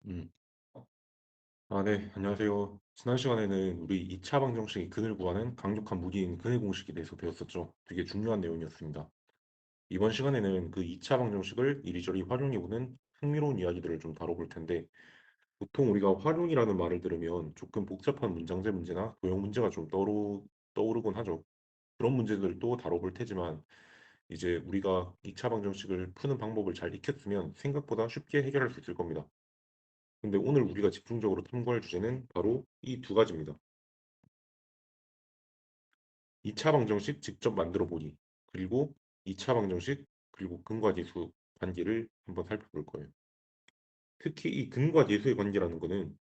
음. 네, 안녕하세요. 지난 시간에는 우리 2차 방정식의 근을 구하는 강력한 무기인 근의 공식에 대해서 배웠었죠. 되게 중요한 내용이었습니다. 이번 시간에는 그 2차 방정식을 이리저리 활용해보는 흥미로운 이야기들을 좀 다뤄볼 텐데, 보통 우리가 활용이라는 말을 들으면 조금 복잡한 문장제 문제나 도형 문제가 좀 떠오르곤 하죠. 그런 문제들도 다뤄볼 테지만, 이제 우리가 2차 방정식을 푸는 방법을 잘 익혔으면 생각보다 쉽게 해결할 수 있을 겁니다. 근데 오늘 우리가 집중적으로 탐구할 주제는 바로 이 두 가지입니다. 2차 방정식 직접 만들어 보기, 그리고 2차 방정식, 그리고 근과 계수 관계를 한번 살펴볼 거예요. 특히 이 근과 계수의 관계라는 거는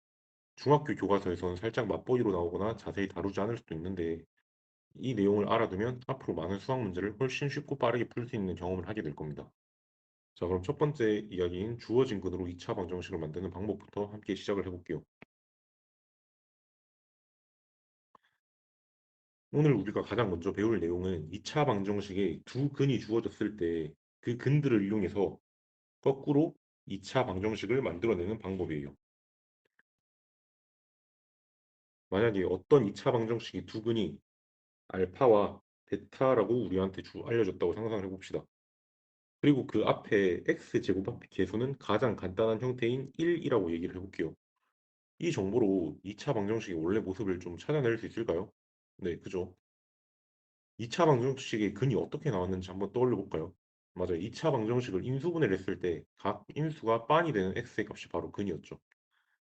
중학교 교과서에서는 살짝 맛보기로 나오거나 자세히 다루지 않을 수도 있는데 이 내용을 알아두면 앞으로 많은 수학 문제를 훨씬 쉽고 빠르게 풀 수 있는 경험을 하게 될 겁니다. 자, 그럼 첫 번째 이야기인 주어진 근으로 2차 방정식을 만드는 방법부터 함께 시작을 해볼게요. 오늘 우리가 가장 먼저 배울 내용은 2차 방정식에 두 근이 주어졌을 때 그 근들을 이용해서 거꾸로 2차 방정식을 만들어내는 방법이에요. 만약에 어떤 2차 방정식이 두 근이 알파와 베타라고 우리한테 알려줬다고 상상을 해봅시다. 그리고 그 앞에 x제곱 앞에 계수는 가장 간단한 형태인 1이라고 얘기를 해볼게요. 이 정보로 2차 방정식의 원래 모습을 좀 찾아낼 수 있을까요? 네, 그죠. 2차 방정식의 근이 어떻게 나왔는지 한번 떠올려 볼까요? 맞아요. 2차 방정식을 인수분해를 했을 때 각 인수가 빤이 되는 x의 값이 바로 근이었죠.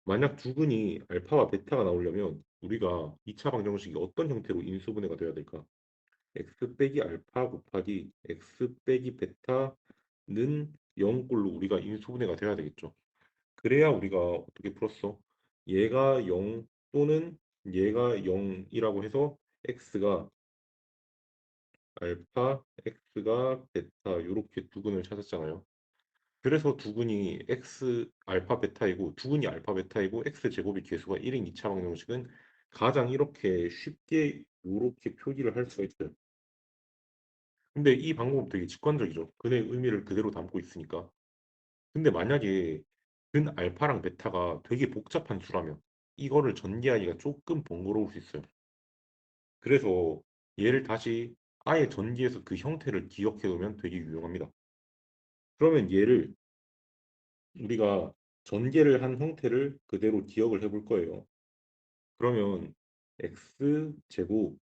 만약 두 근이 알파와 베타가 나오려면 우리가 2차 방정식이 어떤 형태로 인수분해가 돼야 될까? x 빼기 알파 곱하기 x 빼기 베타는 0꼴로 우리가 인수분해가 돼야 되겠죠. 그래야 우리가 어떻게 풀었어? 얘가 0 또는 얘가 0이라고 해서 x가 알파, x가 베타 이렇게 두 근을 찾았잖아요. 그래서 두 근이 x 알파 베타이고 두 근이 알파 베타이고 x 제곱이 계수가 1인 2차 방정식은 가장 이렇게 쉽게 이렇게 표기를 할 수가 있어요. 근데 이 방법은 되게 직관적이죠. 근의 의미를 그대로 담고 있으니까. 근데 만약에 근 알파랑 베타가 되게 복잡한 수라면 이거를 전개하기가 조금 번거로울 수 있어요. 그래서 얘를 다시 아예 전개해서 그 형태를 기억해 두면 되게 유용합니다. 그러면 얘를 우리가 전개를 한 형태를 그대로 기억을 해볼 거예요. 그러면 x 제곱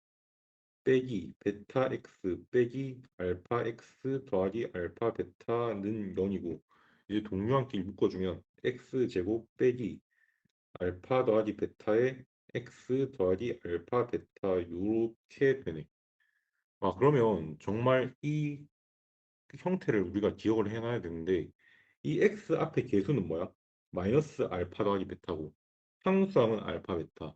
빼기 베타 x 빼기 알파 x 더하기 알파 베타는 0이고 이제 동류한끼리 묶어주면 x 제곱 빼기 알파 더하기 베타의 x 더하기 알파 베타 이렇게 되네. 그러면 정말 이 형태를 우리가 기억을 해놔야 되는데 이 x 앞에 계수는 뭐야? 마이너스 알파 더하기 베타고 상수항은 알파 베타.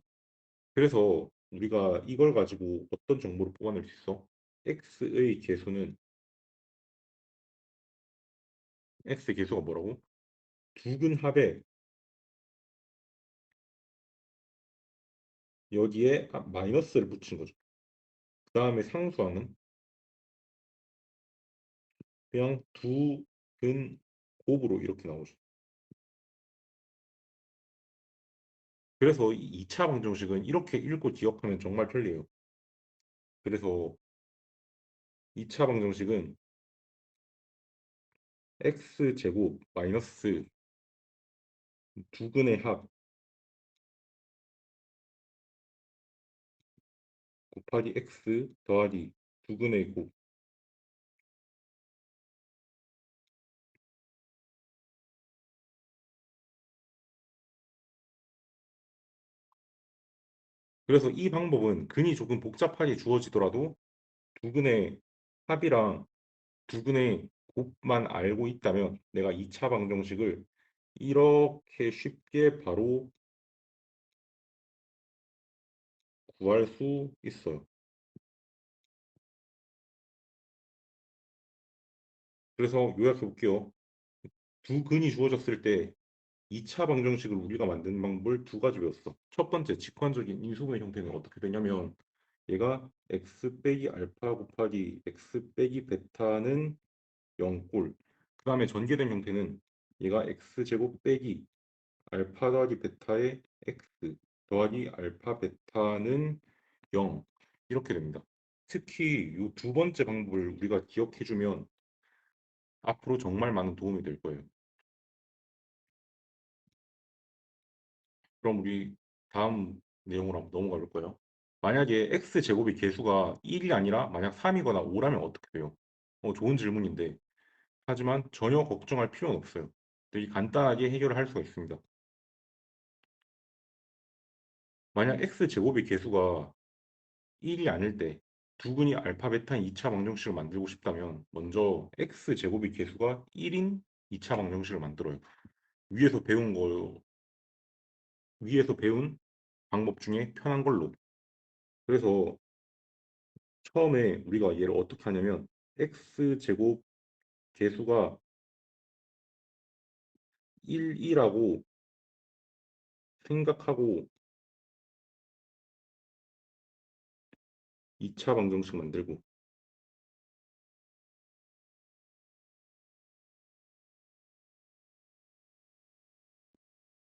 그래서 우리가 이걸 가지고 어떤 정보를 뽑아낼 수 있어? x의 계수는 x 계수가 뭐라고? 두근 합에 여기에 마이너스를 붙인 거죠. 그 다음에 상수항은 그냥 두근 곱으로 이렇게 나오죠. 그래서 이 2차 방정식은 이렇게 읽고 기억하면 정말 편리해요. 그래서 2차 방정식은 x제곱 마이너스 두근의 합 곱하기 x 더하기 두근의 곱. 그래서 이 방법은 근이 조금 복잡하게 주어지더라도 두근의 합이랑 두근의 곱만 알고 있다면 내가 2차 방정식을 이렇게 쉽게 바로 구할 수 있어요. 그래서 요약해 볼게요. 두 근이 주어졌을 때 2차 방정식을 우리가 만드는 방법을 두 가지 배웠어. 첫 번째, 직관적인 인수분해 형태는 어떻게 되냐면 얘가 x 빼기 알파 곱하기 x 빼기 베타는 0꼴. 그 다음에 전개된 형태는 얘가 x제곱 빼기 알파 더하기 베타의 x 더하기 알파 베타는 0 이렇게 됩니다. 특히 이 두 번째 방법을 우리가 기억해주면 앞으로 정말 많은 도움이 될 거예요. 그럼 우리 다음 내용으로 한번 넘어가 볼까요? 만약에 x제곱의 개수가 1이 아니라 만약 3이거나 5라면 어떻게 돼요? 좋은 질문인데 하지만 전혀 걱정할 필요는 없어요. 되게 간단하게 해결을 할 수가 있습니다. 만약 x제곱의 개수가 1이 아닐 때 두근이 알파 베타인 2차 방정식을 만들고 싶다면 먼저 x제곱의 개수가 1인 2차 방정식을 만들어요. 위에서 배운 거 위에서 배운 방법 중에 편한 걸로. 그래서 처음에 우리가 얘를 어떻게 하냐면 x제곱 개수가 1이라고 생각하고 2차 방정식 만들고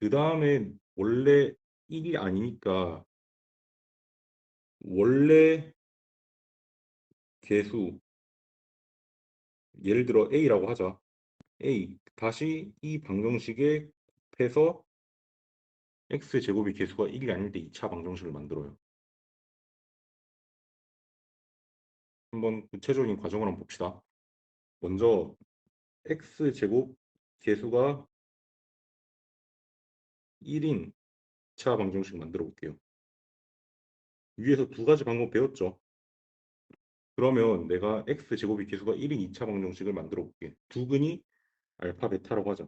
그 다음에 원래 1이 아니니까 원래 개수 예를 들어 a라고 하자. a 다시 이 방정식에 곱해서 x제곱의 개수가 1이 아닐 때 2차 방정식을 만들어요. 한번 구체적인 과정을 한번 봅시다. 먼저 x제곱 개수가 1인 2차 방정식 만들어 볼게요. 위에서 두 가지 방법 배웠죠. 그러면 내가 x제곱의 개수가 1인 2차 방정식을 만들어 볼게. 두근이 알파 베타라고 하자.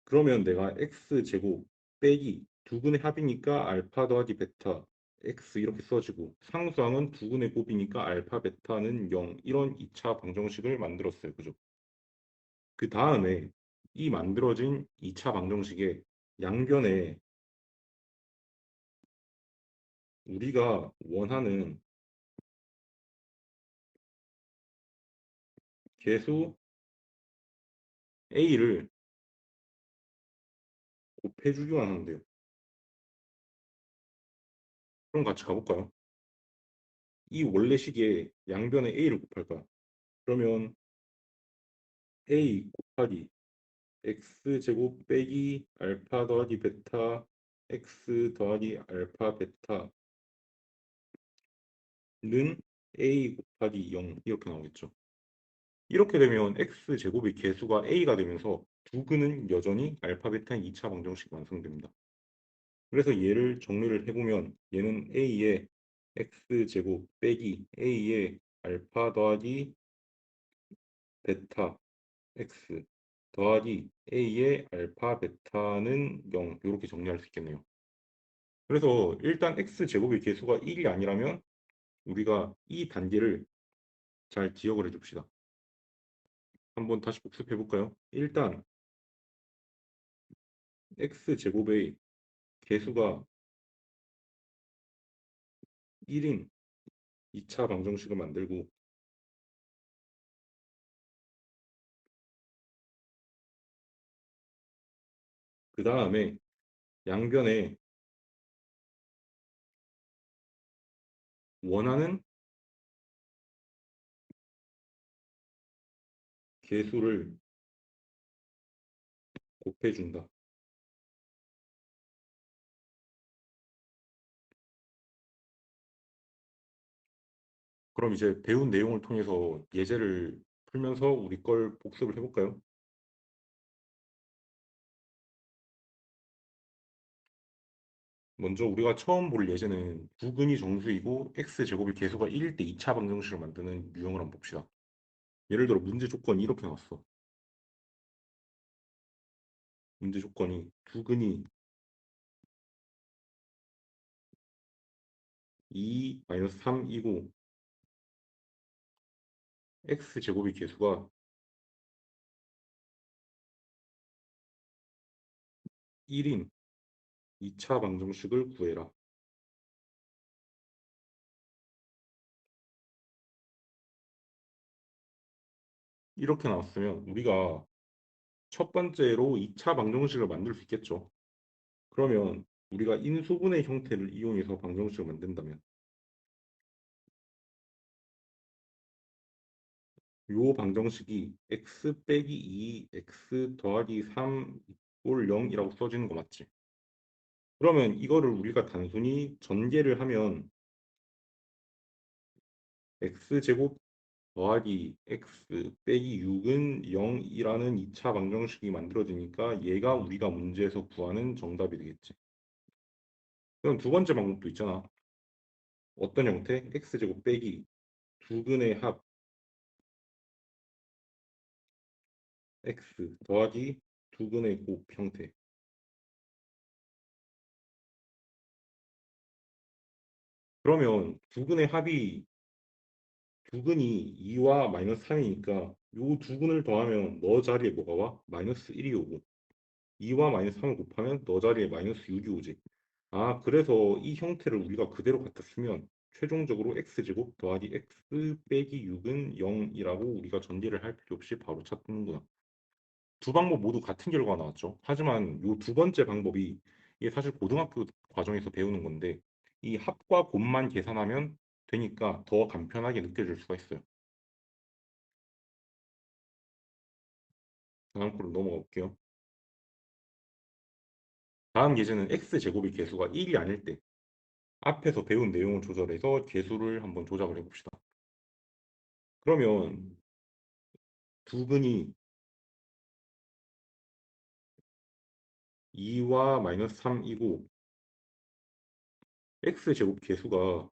그러면 내가 x제곱 빼기 두근의 합이니까 알파 더하기 베타 x 이렇게 써지고 상수항은 두근의 곱이니까 알파 베타는 0 이런 2차 방정식을 만들었어요. 그죠? 그 다음에 이 만들어진 2차 방정식의 양변에 우리가 원하는 개수 a를 곱해주기만 하면 돼요. 그럼 같이 가볼까요? 이 원래 식에 양변에 a를 곱할 거야. 그러면 a 곱하기 x제곱 빼기 알파 더하기 베타 x 더하기 알파 베타는 a 곱하기 0 이렇게 나오겠죠. 이렇게 되면 x제곱의 개수가 a가 되면서 두근은 여전히 알파 베타인 2차 방정식이 완성됩니다. 그래서 얘를 정리를 해보면 얘는 a의 x제곱 빼기 a의 알파 더하기 베타 x 더하기 a의 알파 베타는 0 이렇게 정리할 수 있겠네요. 그래서 일단 x제곱의 개수가 1이 아니라면 우리가 이 단계를 잘 기억을 해줍시다. 한번 다시 복습해 볼까요? 일단 x제곱의 개수가 1인 2차 방정식을 만들고 그 다음에 양변에 원하는 개수를 곱해준다. 그럼 이제 배운 내용을 통해서 예제를 풀면서 우리 걸 복습을 해볼까요? 먼저 우리가 처음 볼 예제는 두근이 정수이고 x제곱의 개수가 1일 때 2차 방정식을 만드는 유형을 한번 봅시다. 예를 들어 문제 조건이 이렇게 나왔어. 문제 조건이 두근이 2-3이고 x제곱의 개수가 1인 2차 방정식을 구해라. 이렇게 나왔으면 우리가 첫 번째로 2차 방정식을 만들 수 있겠죠. 그러면 우리가 인수분해 형태를 이용해서 방정식을 만든다면 요 방정식이 x 빼기 2, x 더하기 3 이꼴 0이라고 써지는 거 맞지? 그러면 이거를 우리가 단순히 전개를 하면 x제곱 더하기 x 빼기 6은 0이라는 2차 방정식이 만들어지니까 얘가 우리가 문제에서 구하는 정답이 되겠지. 그럼 두 번째 방법도 있잖아. 어떤 형태? x제곱 빼기 두근의 합 x 더하기 두근의 곱 형태. 그러면 두근의 합이 두근이 2와 마이너스 3이니까 요 두 근을 더하면 너 자리에 뭐가 와? 마이너스 1이 오고 2와 마이너스 3을 곱하면 너 자리에 마이너스 6이 오지. 아, 그래서 이 형태를 우리가 그대로 갖다 쓰면 최종적으로 x제곱 더하기 x 빼기 6은 0이라고 우리가 전제를 할 필요 없이 바로 찾는구나. 두 방법 모두 같은 결과가 나왔죠. 하지만 요 두 번째 방법이 이게 사실 고등학교 과정에서 배우는 건데 이 합과 곱만 계산하면 되니까 더 간편하게 느껴질 수가 있어요. 다음 거로 넘어가 볼게요. 다음 예제는 x제곱의 개수가 1이 아닐 때 앞에서 배운 내용을 조절해서 개수를 한번 조작을 해봅시다. 그러면 두 근이 2와 마이너스 3이고 x제곱 개수가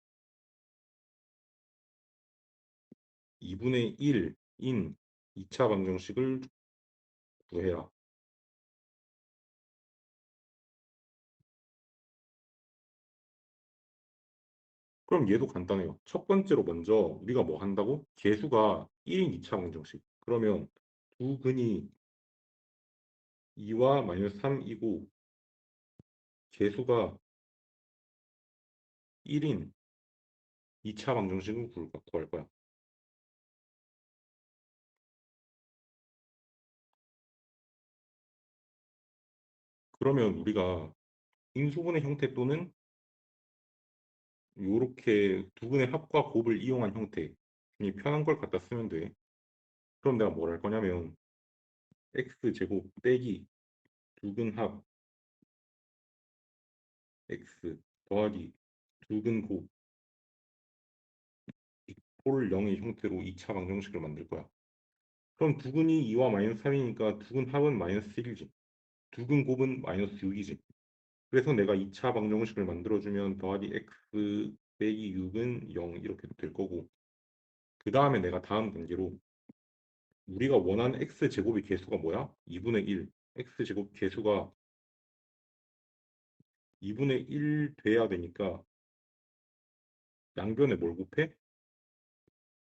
2분의 1인 2차 방정식을 구해라. 그럼 얘도 간단해요. 첫 번째로 먼저 우리가 뭐 한다고? 개수가 1인 2차 방정식. 그러면 두 근이 2와 마이너스 3이고 개수가 1인 2차 방정식을 구할 거야. 그러면 우리가 인수분해 형태 또는 요렇게 두 근의 합과 곱을 이용한 형태 이 편한 걸 갖다 쓰면 돼. 그럼 내가 뭘 할 거냐면 x제곱 빼기 두 근 합 x 더하기 두 근 곱 이꼴 0의 형태로 2차 방정식을 만들 거야. 그럼 두 근이 2와 마이너스 3이니까 두 근 합은 마이너스 1이지. 두 근 곱은 마이너스 6이지. 그래서 내가 2차 방정식을 만들어주면 더하기 x 빼기 6은 0 이렇게 될 거고 그 다음에 내가 다음 단계로 우리가 원하는 x제곱의 개수가 뭐야? 2분의 1. x제곱 개수가 2분의 1 돼야 되니까 양변에 뭘 곱해?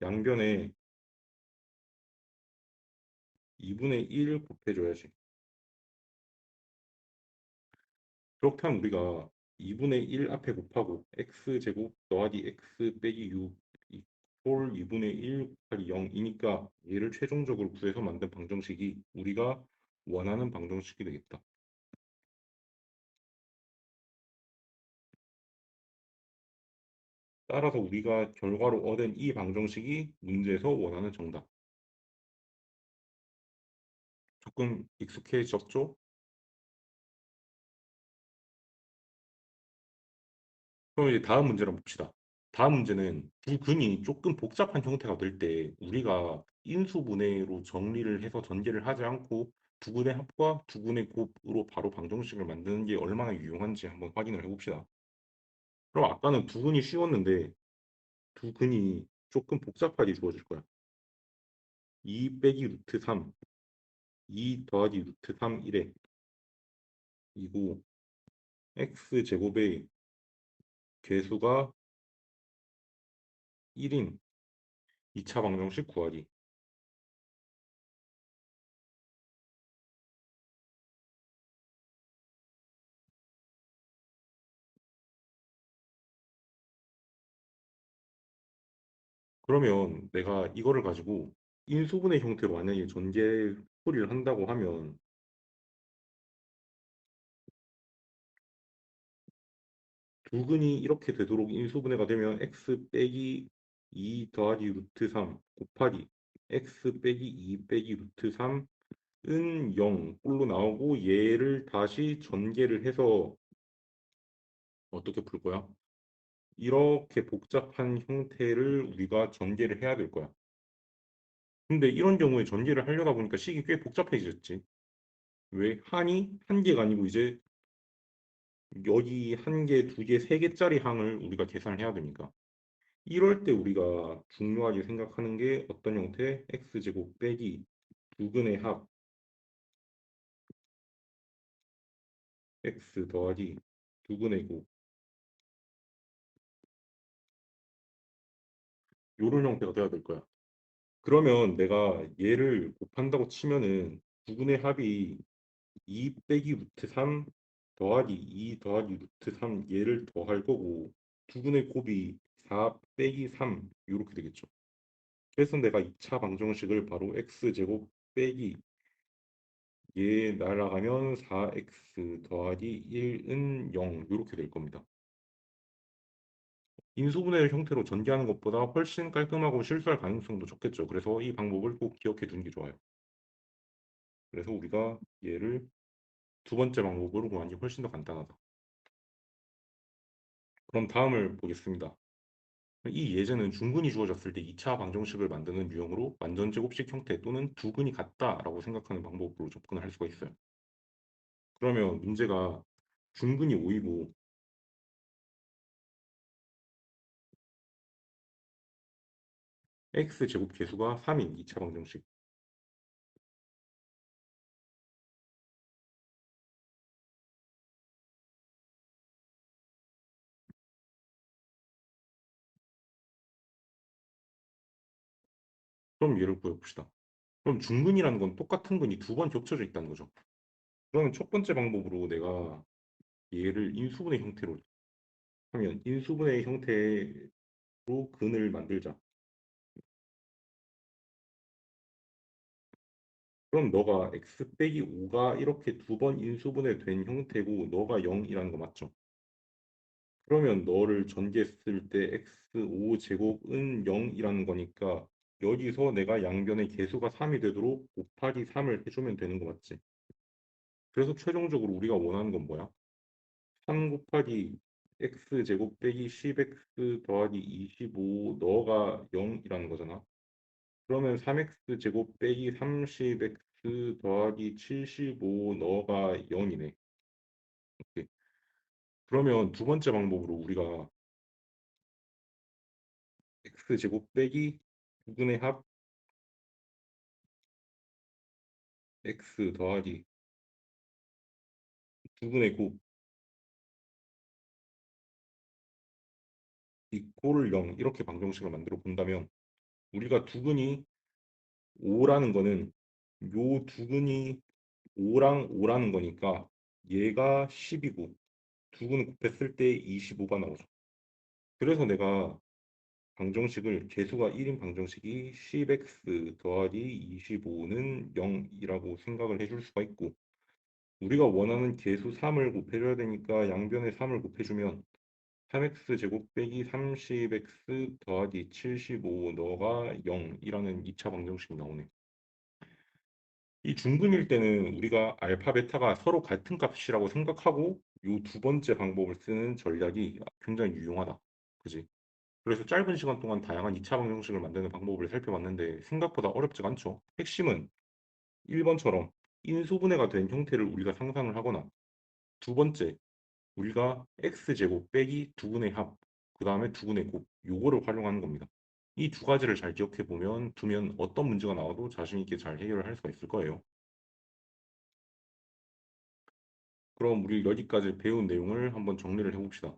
양변에 2분의 1 곱해줘야지. 그렇게 하면 우리가 2분의 1 앞에 곱하고 x제곱 더하기 x 빼기 6 이꼴 2분의 1 곱하기 0이니까 얘를 최종적으로 구해서 만든 방정식이 우리가 원하는 방정식이 되겠다. 따라서 우리가 결과로 얻은 이 방정식이 문제에서 원하는 정답. 조금 익숙해졌죠? 그럼 이제 다음 문제를 봅시다. 다음 문제는 두 근이 조금 복잡한 형태가 될 때 우리가 인수분해로 정리를 해서 전개를 하지 않고 두 근의 합과 두 근의 곱으로 바로 방정식을 만드는 게 얼마나 유용한지 한번 확인을 해봅시다. 그럼 아까는 두 근이 쉬웠는데 두 근이 조금 복잡하게 주어질 거야. 2 빼기 루트 3, 2 더하기 루트 3 1에 이고 x제곱의 개수가 1인 2차 방정식 구하기. 그러면 내가 이거를 가지고 인수분해 형태로 만약에 전개를 풀이를 한다고 하면 두근이 이렇게 되도록 인수분해가 되면 x 빼기 2 더하기 루트 3 곱하기 x 빼기 2 빼기 루트 3은 0 꼴로 나오고 얘를 다시 전개를 해서 어떻게 풀 거야? 이렇게 복잡한 형태를 우리가 전개를 해야 될 거야. 근데 이런 경우에 전개를 하려다 보니까 식이 꽤 복잡해졌지. 왜? 한이 한 개가 아니고 이제 여기 한 개, 두 개, 세 개짜리 항을 우리가 계산을 해야 되니까. 이럴 때 우리가 중요하게 생각하는 게 어떤 형태? x제곱 빼기 두근의 합 x 더하기 두근의 곱 요런 형태가 돼야 될 거야. 그러면 내가 얘를 곱한다고 치면은 두근의 합이 2 빼기 루트 3 더하기 2 더하기 루트 3 얘를 더할 거고 두근의 곱이 4 빼기 3 이렇게 되겠죠. 그래서 내가 2차 방정식을 바로 x제곱 빼기 얘 날아가면 4x 더하기 1은 0 이렇게 될 겁니다. 인수분해 형태로 전개하는 것보다 훨씬 깔끔하고 실수할 가능성도 적겠죠. 그래서 이 방법을 꼭 기억해 두는 게 좋아요. 그래서 우리가 얘를 두 번째 방법으로 구하는 게 훨씬 더 간단하다. 그럼 다음을 보겠습니다. 이 예제는 중근이 주어졌을 때 2차 방정식을 만드는 유형으로 완전제곱식 형태 또는 두근이 같다라고 생각하는 방법으로 접근을 할 수가 있어요. 그러면 문제가 중근이 5이고 x제곱 계수가 3인 2차 방정식. 그럼 얘를 구해봅시다. 그럼 중근이라는 건 똑같은 근이 두 번 겹쳐져 있다는 거죠. 그러면 첫 번째 방법으로 내가 얘를 인수분해 형태로 하면 인수분해 형태로 근을 만들자. 그럼 너가 x 빼기 5가 이렇게 두 번 인수분해 된 형태고 너가 0이라는 거 맞죠? 그러면 너를 전개했을 때 x5 제곱은 0이라는 거니까 여기서 내가 양변의 개수가 3이 되도록 곱하기 3을 해주면 되는 거 맞지? 그래서 최종적으로 우리가 원하는 건 뭐야? 3 곱하기 x제곱 빼기 10x 더하기 25 너가 0이라는 거잖아. 그러면 3x제곱 빼기 30x 더하기 75 너가 0이네. 오케이. 그러면 두 번째 방법으로 우리가 x제곱 빼기 2분의 합 x 더하기 2분의 9 이꼴 0 이렇게 방정식을 만들어 본다면 우리가 두근이 5라는 거는 요 두근이 5랑 5라는 거니까 얘가 10이고 두근 곱했을 때 25가 나오죠. 그래서 내가 방정식을 개수가 1인 방정식이 10x 더하기 25는 0이라고 생각을 해줄 수가 있고 우리가 원하는 개수 3을 곱해줘야 되니까 양변에 3을 곱해주면 3x 제곱 빼기 30x 더하기 75 너가 0이라는 2차 방정식이 나오네. 이 중근일 때는 우리가 알파, 베타가 서로 같은 값이라고 생각하고 이 두 번째 방법을 쓰는 전략이 굉장히 유용하다. 그지? 그래서 짧은 시간 동안 다양한 2차 방정식을 만드는 방법을 살펴봤는데 생각보다 어렵지가 않죠. 핵심은 1번처럼 인수분해가 된 형태를 우리가 상상을 하거나 두 번째, 우리가 x제곱 빼기 두분의 합, 그 다음에 두분의 곱, 요거를 활용하는 겁니다. 이 두 가지를 잘 기억해 보면 두면 어떤 문제가 나와도 자신 있게 잘 해결을 할 수가 있을 거예요. 그럼 우리 여기까지 배운 내용을 한번 정리를 해봅시다.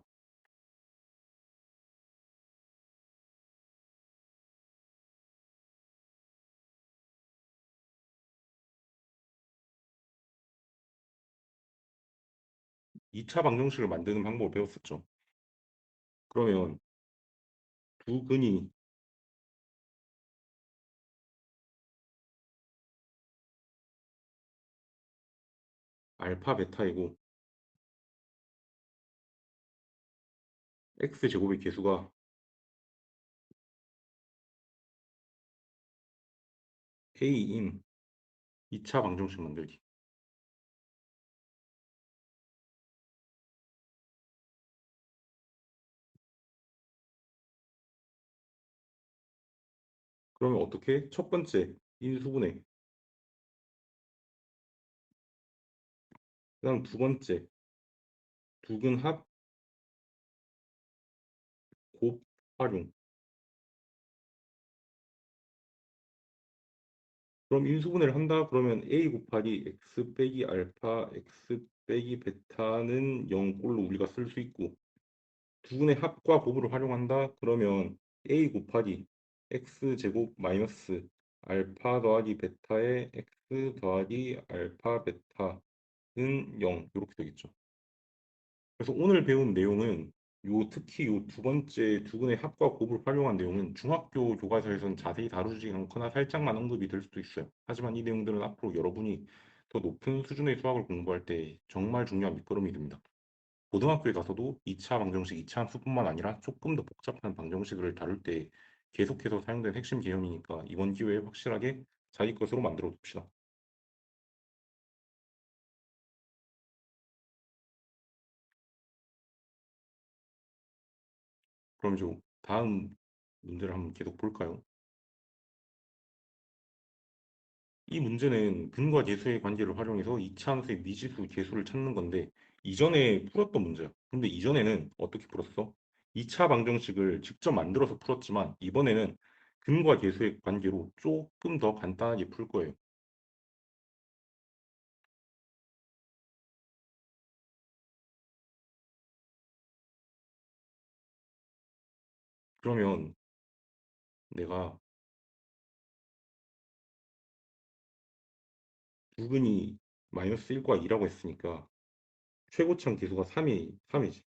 2차 방정식을 만드는 방법을 배웠었죠. 그러면 두 근이 알파 베타이고 x 제곱의 개수가 a인 2차 방정식 만들기. 그러면 어떻게? 첫 번째 인수분해. 그다음 두 번째 두근합 곱 활용. 그럼 인수분해를 한다 그러면 a 곱하기 x 빼기 알파 x 빼기 베타는 0꼴로 우리가 쓸 수 있고 두분의 합과 곱을 활용한다 그러면 a 곱하기 x 제곱 마이너스 알파 더하기 베타의 x 더하기 알파 베타는 0 이렇게 되겠죠. 그래서 오늘 배운 내용은 특히 요 두 번째 두근의 합과 곱을 활용한 내용은 중학교 교과서에서는 자세히 다루지 않거나 살짝만 언급이 될 수도 있어요. 하지만 이 내용들은 앞으로 여러분이 더 높은 수준의 수학을 공부할 때 정말 중요한 밑거름이 됩니다. 고등학교에 가서도 2차 방정식, 2차 함수뿐만 아니라 조금 더 복잡한 방정식을 다룰 때 계속해서 사용된 핵심 개념이니까 이번 기회에 확실하게 자기 것으로 만들어 둡시다. 그럼 이제 다음 문제를 한번 계속 볼까요? 이 문제는 근과 계수의 관계를 활용해서 이차함수의 미지수 계수를 찾는 건데 이전에 풀었던 문제야. 근데 이전에는 어떻게 풀었어? 2차 방정식을 직접 만들어서 풀었지만 이번에는 근과 계수의 관계로 조금 더 간단하게 풀 거예요. 그러면 내가 두근이 마이너스 1과 2라고 했으니까 최고참 계수가 3이지.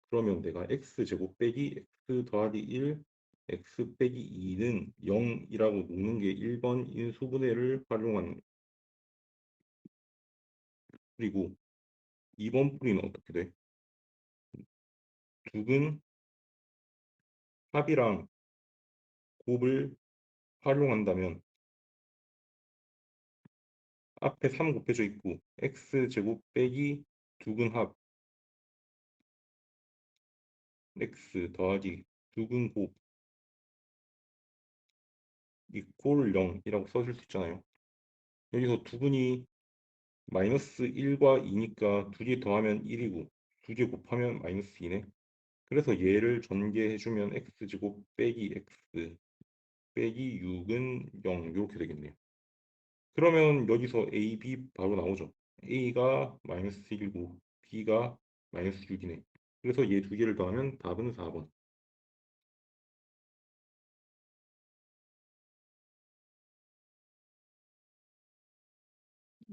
그러면 내가 x제곱 빼기 x 더하기 1, x 빼기 2는 0이라고 놓는 게 1번 인수분해를 활용한. 그리고 2번 풀이는 어떻게 돼? 두근 합이랑 곱을 활용한다면 앞에 3 곱해져 있고 x제곱 빼기 두근 합 x 더하기 두근 곱 이꼴 0이라고 써줄 수 있잖아요. 여기서 두근이 마이너스 1과 2니까 두 개 더하면 1이고 두 개 곱하면 마이너스 2네. 그래서 얘를 전개해주면 x제곱 빼기 x 빼기 6은 0 이렇게 되겠네요. 그러면 여기서 a, b 바로 나오죠. a가 마이너스 1이고 b가 마이너스 6이네. 그래서 얘 두 개를 더하면 답은 4번.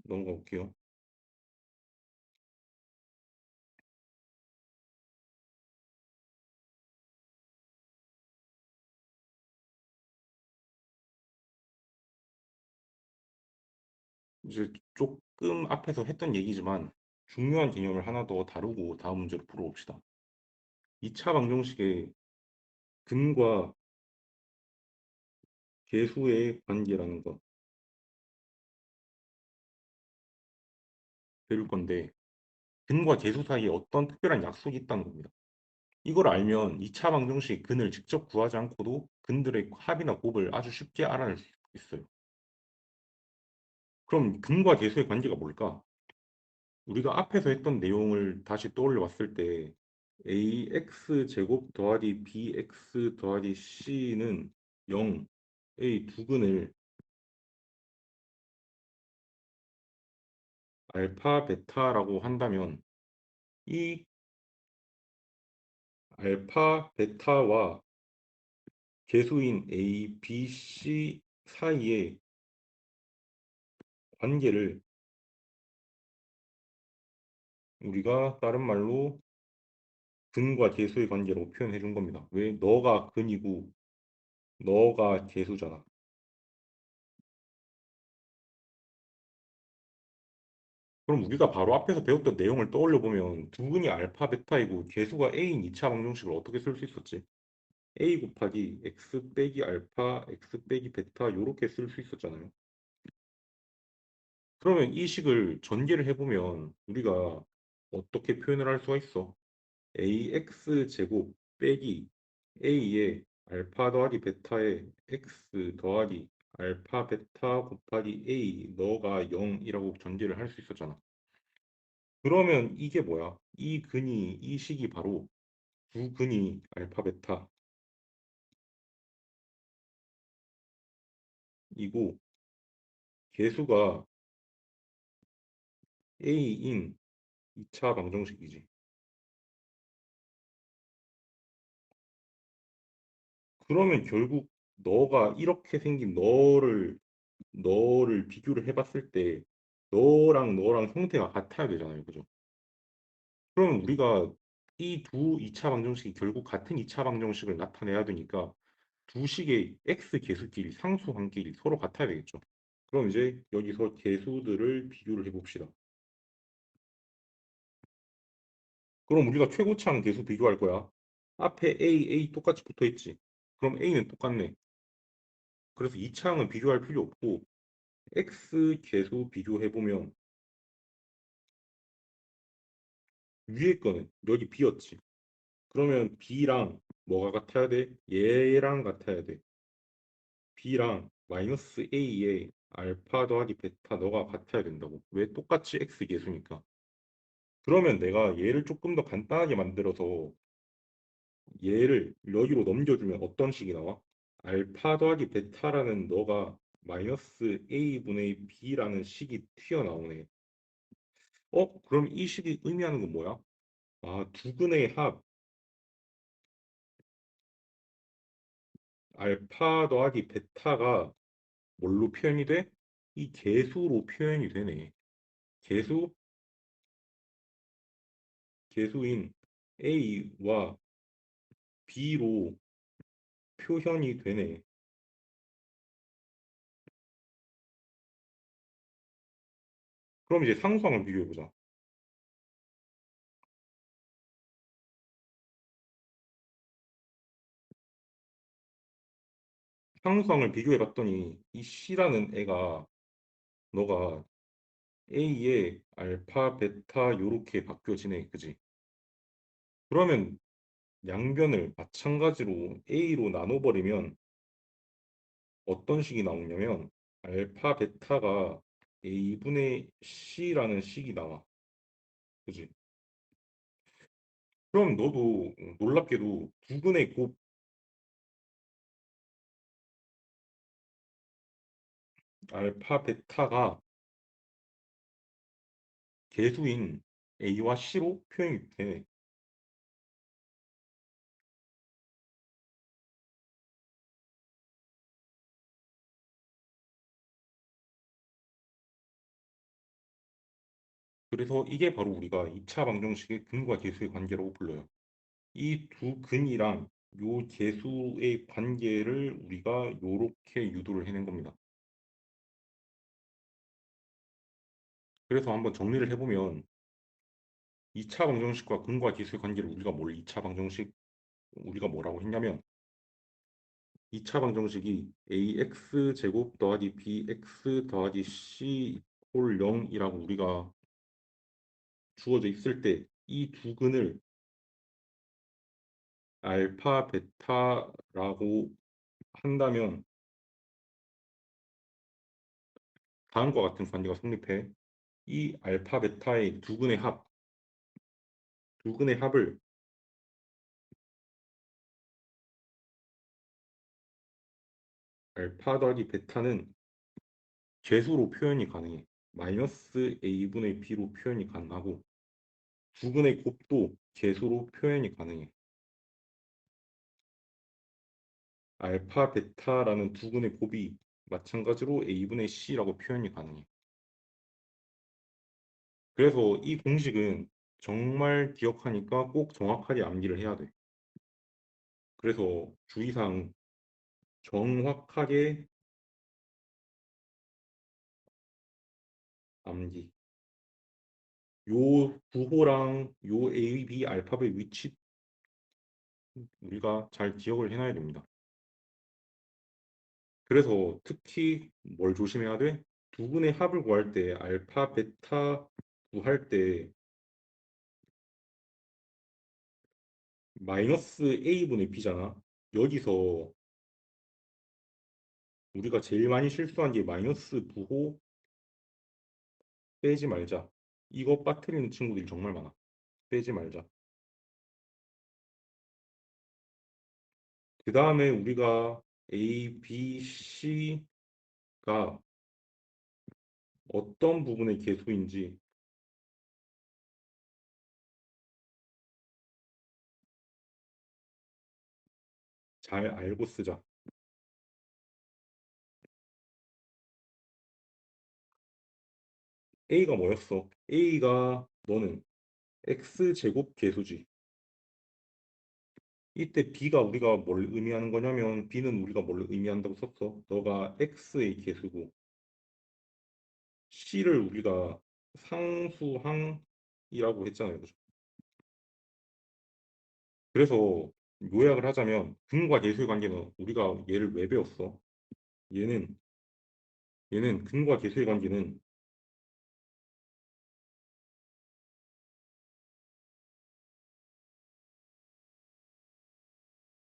넘어가 볼게요. 이제 조금 앞에서 했던 얘기지만 중요한 개념을 하나 더 다루고 다음 문제로 풀어봅시다. 2차 방정식의 근과 계수의 관계라는 거 배울 건데 근과 계수 사이에 어떤 특별한 약속이 있다는 겁니다. 이걸 알면 2차 방정식 근을 직접 구하지 않고도 근들의 합이나 곱을 아주 쉽게 알아낼 수 있어요. 그럼 근과 계수의 관계가 뭘까? 우리가 앞에서 했던 내용을 다시 떠올려 봤을 때 ax 제곱 더하기 bx 더하기 c는 0의 두 근을 알파 베타라고 한다면 이 알파 베타와 계수인 a, b, c 사이의 관계를 우리가 다른 말로 근과 계수의 관계로 표현해 준 겁니다. 왜? 너가 근이고 너가 계수잖아. 그럼 우리가 바로 앞에서 배웠던 내용을 떠올려 보면 두근이 알파 베타이고 계수가 A인 2차 방정식을 어떻게 쓸 수 있었지? A 곱하기 X 빼기 알파 X 빼기 베타 요렇게 쓸 수 있었잖아요. 그러면 이 식을 전개를 해보면 우리가 어떻게 표현을 할 수가 있어? ax 제곱 빼기 a의 알파 더하기 베타의 x 더하기 알파 베타 곱하기 a 너가 0이라고 전제를 할 수 있었잖아. 그러면 이게 뭐야? 이 식이 바로 두 근이 알파 베타이고 계수가 a인 2차 방정식이지. 그러면 결국 너가 이렇게 생긴 너를 비교를 해봤을 때 너랑 형태가 같아야 되잖아요. 그죠? 그럼 우리가 이 두 2차 방정식이 결국 같은 2차 방정식을 나타내야 되니까 두 식의 x 계수끼리 상수항끼리 서로 같아야 되겠죠. 그럼 이제 여기서 계수들을 비교를 해봅시다. 그럼 우리가 최고차항 계수 비교할 거야. 앞에 A 똑같이 붙어 있지. 그럼 A는 똑같네. 그래서 2차항은 비교할 필요 없고 x 계수 비교해보면 위에 거는 여기 B였지. 그러면 B랑 뭐가 같아야 돼? 얘랑 같아야 돼. B랑 마이너스 A의 알파 더하기 베타 너가 같아야 된다고. 왜? 똑같이 X 계수니까. 그러면 내가 얘를 조금 더 간단하게 만들어서 얘를 여기로 넘겨주면 어떤 식이 나와? 알파 더하기 베타라는 너가 마이너스 A분의 B라는 식이 튀어나오네. 그럼 이 식이 의미하는 건 뭐야? 아, 두근의 합 알파 더하기 베타가 뭘로 표현이 돼? 이 계수로 표현이 되네. 계수, 계수인 A와 B로 표현이 되네. 그럼 이제 상수항을 비교해보자. 상수항을 비교해봤더니 이 C라는 애가 너가 A의 알파, 베타 요렇게 바뀌어지네. 그지? 그러면 양변을 마찬가지로 A로 나눠버리면 어떤 식이 나오냐면 알파, 베타가 A분의 C라는 식이 나와. 그지? 그럼 너도 놀랍게도 두근의 곱 알파, 베타가 계수인 A와 C로 표현이 되네. 그래서 이게 바로 우리가 2차 방정식의 근과 계수의 관계라고 불러요. 이 두 근이랑 요 계수의 관계를 우리가 요렇게 유도를 해낸 겁니다. 그래서 한번 정리를 해보면 2차 방정식과 근과 계수의 관계를 우리가 2차 방정식 우리가 뭐라고 했냐면 2차 방정식이 ax 제곱 더하기 bx 더하기 c 홀 0이라고 우리가 주어져 있을 때 이 두 근을 알파 베타라고 한다면 다음과 같은 관계가 성립해. 이 알파 베타의 두 근의 합을 알파 더하기 베타는 계수로 표현이 가능해. 마이너스 a분의 b로 표현이 가능하고 두 근의 곱도 계수로 표현이 가능해. 알파 베타라는 두 근의 곱이 마찬가지로 a분의 c라고 표현이 가능해. 그래서 이 공식은 정말 기억하니까 꼭 정확하게 암기를 해야 돼. 그래서 주의사항 정확하게 암기. 요 부호랑 요 A, B 알파벳 위치 우리가 잘 기억을 해놔야 됩니다. 그래서 특히 뭘 조심해야 돼? 두 분의 합을 구할 때 알파, 베타 구할 때 마이너스 A분의 B잖아. 여기서 우리가 제일 많이 실수한 게 마이너스 부호 빼지 말자. 이거 빠뜨리는 친구들이 정말 많아. 빼지 말자. 그 다음에 우리가 A, B, C가 어떤 부분의 개수인지 잘 알고 쓰자. A가 뭐였어? A가 너는 X제곱 개수지. 이때 B가 우리가 뭘 의미하는 거냐면 B는 우리가 뭘 의미한다고 썼어? 너가 X의 개수고 C를 우리가 상수항이라고 했잖아요. 그죠? 그래서 요약을 하자면 근과 계수의 관계는 우리가 얘를 왜 배웠어? 얘는 얘는 근과 계수의 관계는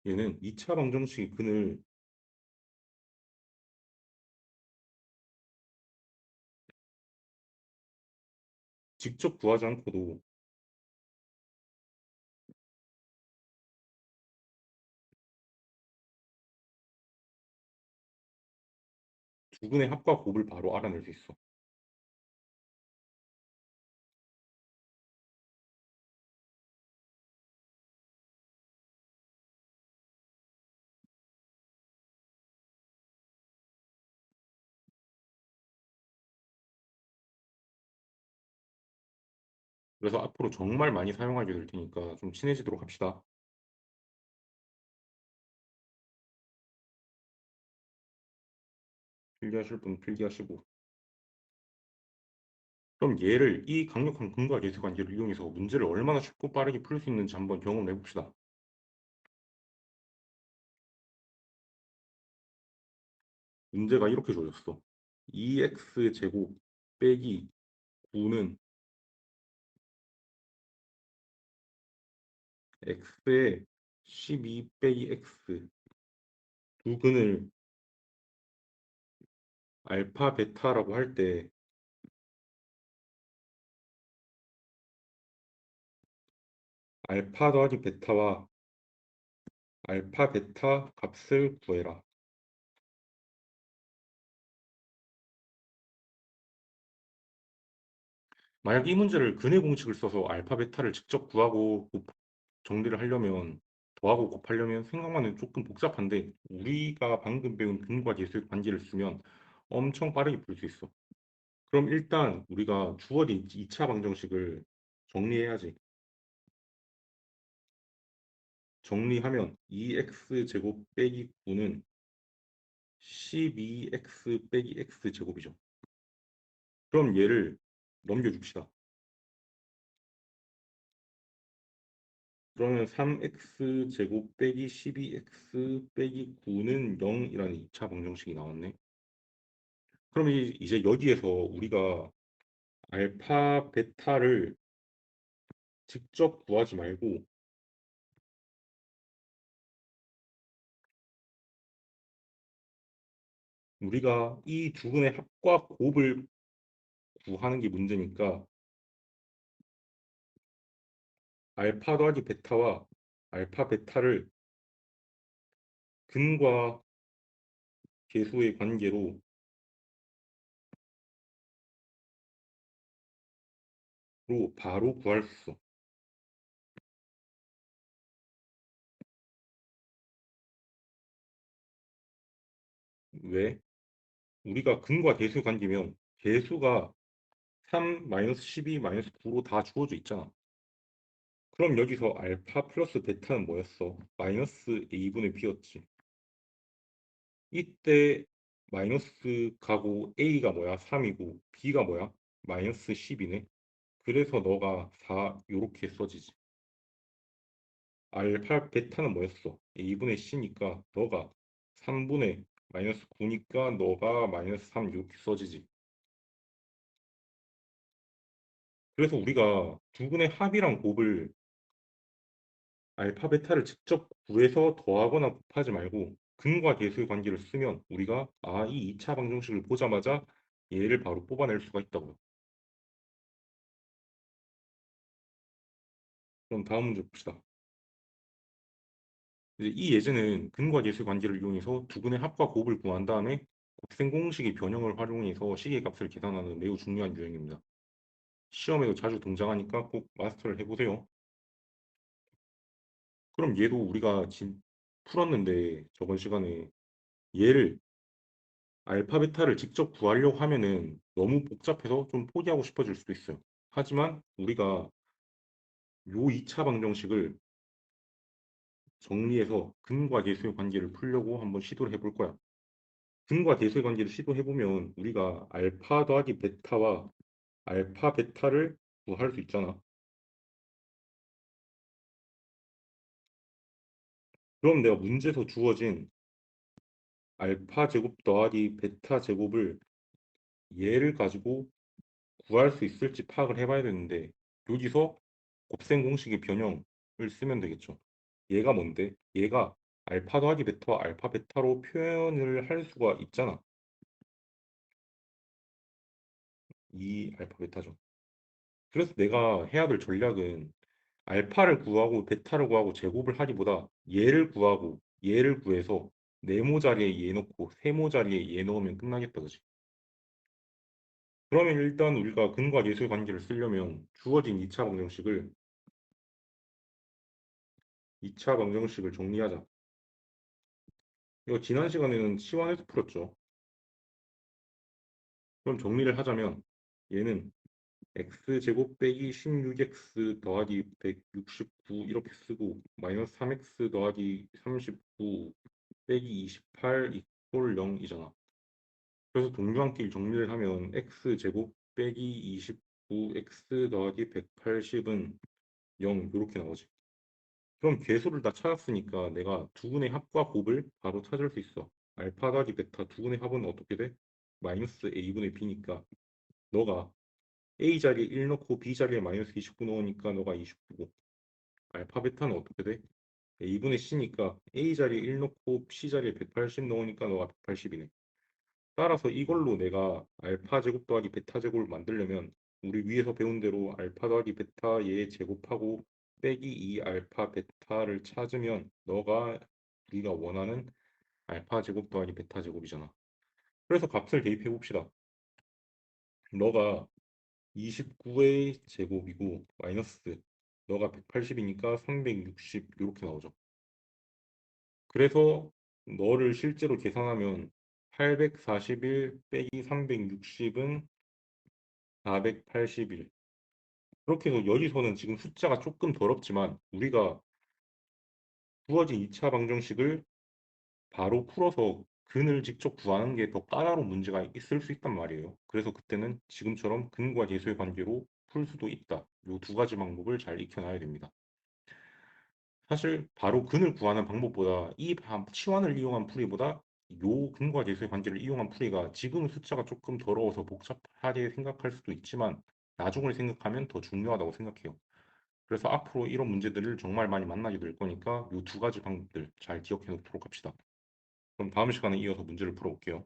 얘는 2차 방정식의 근을 직접 구하지 않고도 두 근의 합과 곱을 바로 알아낼 수 있어. 그래서 앞으로 정말 많이 사용하게 될 테니까 좀 친해지도록 합시다. 필기하실 분 필기하시고. 그럼 얘를 이 강력한 근과 계수 관계를 이용해서 문제를 얼마나 쉽고 빠르게 풀 수 있는지 한번 경험해 봅시다. 문제가 이렇게 줘졌어. 2x 제곱 빼기 9는 x에 12 빼기 x 두 근을 알파 베타라고 할 때 알파 더하기 베타와 알파 베타 값을 구해라. 만약 이 문제를 근의 공식을 써서 알파 베타를 직접 구하고 정리를 하려면 더하고 곱하려면 생각만 해도 조금 복잡한데 우리가 방금 배운 근과 계수의 관계를 쓰면 엄청 빠르게 풀 수 있어. 그럼 일단 우리가 주어진 2차 방정식을 정리해야지. 정리하면 2x 제곱 빼기 9는 12x 빼기 x 제곱이죠. 그럼 얘를 넘겨줍시다. 그러면 3x 제곱 빼기 12x 빼기 9는 0이라는 2차 방정식이 나왔네. 그럼 이제 여기에서 우리가 알파, 베타를 직접 구하지 말고 우리가 이 두 근의 합과 곱을 구하는 게 문제니까 알파 더하기 베타와 알파, 베타를 근과 계수의 관계로 바로 구할 수 있어. 왜? 우리가 근과 계수 관계면 계수가 3, 마이너스 12, 마이너스 9로 다 주어져 있잖아. 그럼 여기서 알파 플러스 베타는 뭐였어? 마이너스 a분의 b였지. 이때 마이너스 가고 a가 뭐야? 3이고 b가 뭐야? 마이너스 10이네. 그래서 너가 4 요렇게 써지지. 알파 베타는 뭐였어? 2분의 C니까 너가 3분의 마이너스 9니까 너가 마이너스 3 이렇게 써지지. 그래서 우리가 두 분의 합이랑 곱을 알파 베타를 직접 구해서 더하거나 곱하지 말고 근과 계수의 관계를 쓰면 우리가 이 2차 방정식을 보자마자 얘를 바로 뽑아낼 수가 있다고요. 그럼 다음 문제 봅시다. 이제 이 예제는 근과 계수의 관계를 이용해서 두 근의 합과 곱을 구한 다음에 곱셈 공식의 변형을 활용해서 시계값을 계산하는 매우 중요한 유형입니다. 시험에도 자주 등장하니까 꼭 마스터를 해보세요. 그럼 얘도 우리가 풀었는데 저번 시간에 얘를 알파 베타를 직접 구하려고 하면은 너무 복잡해서 좀 포기하고 싶어질 수도 있어요. 하지만 우리가 요 2차 방정식을 정리해서 근과 계수의 관계를 풀려고 한번 시도를 해볼 거야. 근과 계수의 관계를 시도해보면 우리가 알파 더하기 베타와 알파 베타를 구할 수 있잖아. 그럼 내가 문제에서 주어진 알파 제곱 더하기 베타 제곱을 얘를 가지고 구할 수 있을지 파악을 해봐야 되는데 여기서 곱셈 공식의 변형을 쓰면 되겠죠. 얘가 뭔데? 얘가 알파 더하기 베타와 알파 베타로 표현을 할 수가 있잖아. 이 알파 베타죠. 그래서 내가 해야 될 전략은 알파를 구하고 베타를 구하고 제곱을 하기보다 얘를 구하고 얘를 구해서 네모 자리에 얘 넣고 세모 자리에 얘 넣으면 끝나겠다, 그지? 그러면 일단 우리가 근과 계수의 관계를 쓰려면 주어진 2차 방정식을 정리하자. 이거 지난 시간에는 치환해서 풀었죠. 그럼 정리를 하자면 얘는 x제곱 빼기 16x 더하기 169 이렇게 쓰고 마이너스 3x 더하기 39 빼기 28 이꼴 0이잖아. 그래서 동그란끼리 정리를 하면 x제곱 빼기 29x 더하기 180은 0 이렇게 나오지. 그럼 개수를 다 찾았으니까 내가 두 분의 합과 곱을 바로 찾을 수 있어. 알파 더하기 베타 두 분의 합은 어떻게 돼? 마이너스 a분의 b니까 너가 A 자리에 1 넣고 B 자리에 마이너스 29 넣으니까 너가 29고 알파 베타는 어떻게 돼? A분의 C니까 A 자리에 1 넣고 C 자리에 180 넣으니까 너가 180이네. 따라서 이걸로 내가 알파 제곱 더하기 베타 제곱을 만들려면 우리 위에서 배운 대로 알파 더하기 베타 얘 제곱하고 빼기 2 알파 베타를 찾으면 너가 우리가 원하는 알파 제곱 더하기 베타 제곱이잖아. 그래서 값을 대입해 봅시다. 너가 29의 제곱이고 마이너스 너가 180이니까 360 이렇게 나오죠. 그래서 너를 실제로 계산하면 841 빼기 360은 481. 그렇게 해서 여기서는 지금 숫자가 조금 더럽지만 우리가 주어진 2차 방정식을 바로 풀어서 근을 직접 구하는 게 더 까다로운 문제가 있을 수 있단 말이에요. 그래서 그때는 지금처럼 근과 계수의 관계로 풀 수도 있다. 이 두 가지 방법을 잘 익혀놔야 됩니다. 사실 바로 근을 구하는 방법보다 치환을 이용한 풀이보다 요 근과 계수의 관계를 이용한 풀이가 지금 숫자가 조금 더러워서 복잡하게 생각할 수도 있지만 나중을 생각하면 더 중요하다고 생각해요. 그래서 앞으로 이런 문제들을 정말 많이 만나게 될 거니까 요 두 가지 방법들 잘 기억해 놓도록 합시다. 그럼 다음 시간에 이어서 문제를 풀어볼게요.